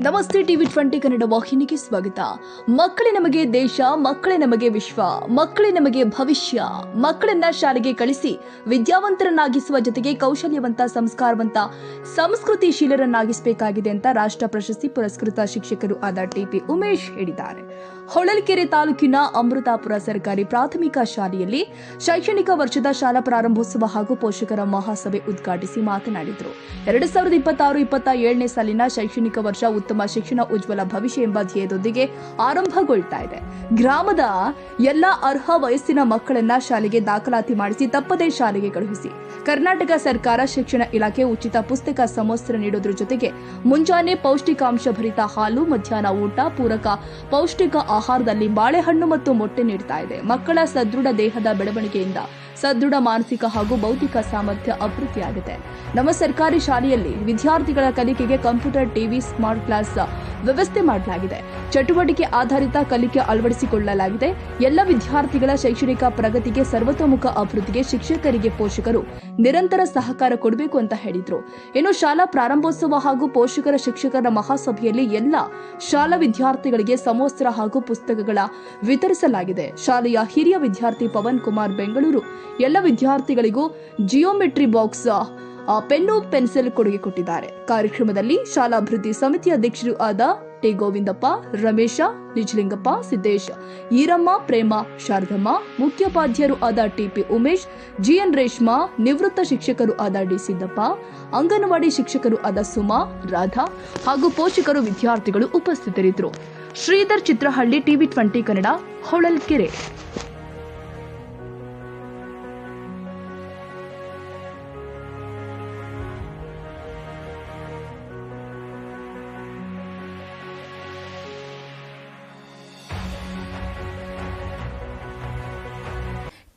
ನಮಸ್ತೆ ಟಿವಿ 20 ಕನ್ನಡ ವಾಹಿನಿಗೆ ಸ್ವಾಗತ. ಮಕ್ಕಳೇ ನಮಗೆ ದೇಶ, ಮಕ್ಕಳೇ ನಮಗೆ ವಿಶ್ವ, ಮಕ್ಕಳೇ ನಮಗೆ ಭವಿಷ್ಯ. ಮಕ್ಕಳನ್ನ ಶಾಲೆಗೆ ಕಳಿಸಿ ವಿದ್ಯಾವಂತರನ್ನಾಗಿಸುವ ಜೊತೆಗೆ ಕೌಶಲ್ಯವಂತ, ಸಂಸ್ಕಾರವಂತ, ಸಂಸ್ಕೃತಿಶೀಲರನ್ನಾಗಿಸಬೇಕಾಗಿದೆ ಅಂತ ರಾಷ್ಟ್ರ ಪ್ರಶಸ್ತಿ ಪುರಸ್ಕೃತ ಶಿಕ್ಷಕರು ಆದ ಟಿಪಿ ಉಮೇಶ್ ಹೇಳಿದ್ದಾರೆ. ಹೊಳಲ್ಕೆರೆ ತಾಲೂಕಿನ ಅಮೃತಾಪುರ ಸರ್ಕಾರಿ ಪ್ರಾಥಮಿಕ ಶಾಲೆಯಲ್ಲಿ ಶೈಕ್ಷಣಿಕ ವರ್ಷದ ಶಾಲಾ ಪ್ರಾರಂಭೋತ್ಸವ ಹಾಗೂ ಪೋಷಕರ ಮಹಾಸಭೆ ಉದ್ಘಾಟಿಸಿ ಮಾತನಾಡಿದರು. 2026-27ನೇ ಸಾಲಿನ ಶೈಕ್ಷಣಿಕ ವರ್ಷ ಉತ್ತಮ ಶಿಕ್ಷಣ, ಉಜ್ವಲ ಭವಿಷ್ಯ ಎಂಬ ಧ್ಯೇಯದೊಂದಿಗೆ ಆರಂಭಗೊಳ್ತಾ ಇದೆ. ಗ್ರಾಮದ ಎಲ್ಲ ಅರ್ಹ ವಯಸ್ಸಿನ ಮಕ್ಕಳನ್ನ ಶಾಲೆಗೆ ದಾಖಲಾತಿ ಮಾಡಿಸಿ ತಪ್ಪದೇ ಶಾಲೆಗೆ ಕಳುಹಿಸಿ. ಕರ್ನಾಟಕ ಸರ್ಕಾರ ಶಿಕ್ಷಣ ಇಲಾಖೆ ಉಚಿತ ಪುಸ್ತಕ, ಸಮವಸ್ತ್ರ ನೀಡೋದ್ರ ಜೊತೆಗೆ ಮುಂಜಾನೆ ಪೌಷ್ಟಿಕಾಂಶ ಭರಿತ ಹಾಲು, ಮಧ್ಯಾಹ್ನ ಊಟ, ಪೂರಕ ಪೌಷ್ಟಿಕ ಆಹಾರದಲ್ಲಿ ಬಾಳೆಹಣ್ಣು ಮತ್ತು ಮೊಟ್ಟೆ ನೀಡ್ತಾ ಇದೆ. ಮಕ್ಕಳ ಸದೃಢ ದೇಹದ ಬೆಳವಣಿಗೆಯಿಂದ ಸದೃಢ ಮಾನಸಿಕ ಹಾಗೂ ಬೌದ್ಧಿಕ ಸಾಮರ್ಥ್ಯ ಅಭಿವೃದ್ಧಿಯಾಗಿದೆ. ನಮ್ಮ ಸರ್ಕಾರಿ ಶಾಲೆಯಲ್ಲಿ ವಿದ್ಯಾರ್ಥಿಗಳ ಕಲಿಕೆಗೆ ಕಂಪ್ಯೂಟರ್, ಟಿವಿ, ಸ್ಮಾರ್ಟ್ ಕ್ಲಾಸ್ ವ್ಯವಸ್ಥೆ ಮಾಡಲಾಗಿದೆ. ಚಟುವಟಿಕೆ ಆಧಾರಿತ ಕಲಿಕೆ ಅಳವಡಿಸಿಕೊಳ್ಳಲಾಗಿದೆ. ಎಲ್ಲ ವಿದ್ಯಾರ್ಥಿಗಳ ಶೈಕ್ಷಣಿಕ ಪ್ರಗತಿಗೆ, ಸರ್ವತೋಮುಖ ಅಭಿವೃದ್ಧಿಗೆ ಶಿಕ್ಷಕರಿಗೆ, ಪೋಷಕರು ನಿರಂತರ ಸಹಕಾರ ಕೊಡಬೇಕು ಅಂತ ಹೇಳಿದ್ರು. ಇನ್ನು ಶಾಲಾ ಪ್ರಾರಂಭೋತ್ಸವ ಹಾಗೂ ಪೋಷಕರ ಶಿಕ್ಷಕರ ಮಹಾಸಭೆಯಲ್ಲಿ ಎಲ್ಲ ಶಾಲಾ ವಿದ್ಯಾರ್ಥಿಗಳಿಗೆ ಸಮವಸ್ತ್ರ ಹಾಗೂ ಪುಸ್ತಕಗಳ ವಿತರಿಸಲಾಗಿದೆ. ಶಾಲೆಯ ಹಿರಿಯ ವಿದ್ಯಾರ್ಥಿ ಪವನ್ ಕುಮಾರ್ ಬೆಂಗಳೂರು ಎಲ್ಲ ವಿದ್ಯಾರ್ಥಿಗಳಿಗೂ ಜಿಯೋಮೆಟ್ರಿ ಬಾಕ್ಸ್, ಪೆನ್ನು, ಪೆನ್ಸಿಲ್ ಕೊಡುಗೆ ಕೊಟ್ಟಿದ್ದಾರೆ. ಕಾರ್ಯಕ್ರಮದಲ್ಲಿ ಶಾಲಾ ಅಭಿವೃದ್ಧಿ ಸಮಿತಿ ಅಧ್ಯಕ್ಷರು ಆದ ಟಿ ಗೋವಿಂದಪ್ಪ, ರಮೇಶ, ನಿಜಲಿಂಗಪ್ಪ, ಸಿದ್ದೇಶ್, ಈರಮ್ಮ, ಪ್ರೇಮ, ಶಾರದಮ್ಮ, ಮುಖ್ಯೋಪಾಧ್ಯಾಯರು ಆದ ಟಿಪಿ ಉಮೇಶ್, ಜಿಎನ್ ರೇಷ್ಮಾ, ನಿವೃತ್ತ ಶಿಕ್ಷಕರು ಆದ ಡಿ ಸಿದ್ದಪ್ಪ, ಅಂಗನವಾಡಿ ಶಿಕ್ಷಕರು ಆದ ಸುಮಾ, ರಾಧಾ ಹಾಗೂ ಪೋಷಕರು, ವಿದ್ಯಾರ್ಥಿಗಳು ಉಪಸ್ಥಿತರಿದ್ದರು. ಶ್ರೀಧರ್ ಚಿತ್ರಹಳ್ಳಿ, ಟಿವಿ 20 ಕನ್ನಡ, ಹೊಳಲ್ಕೆರೆ.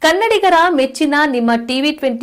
ಕನ್ನಡಿಗರ ಮೆಚ್ಚಿನ ನಿಮ್ಮ ಟಿವಿ 20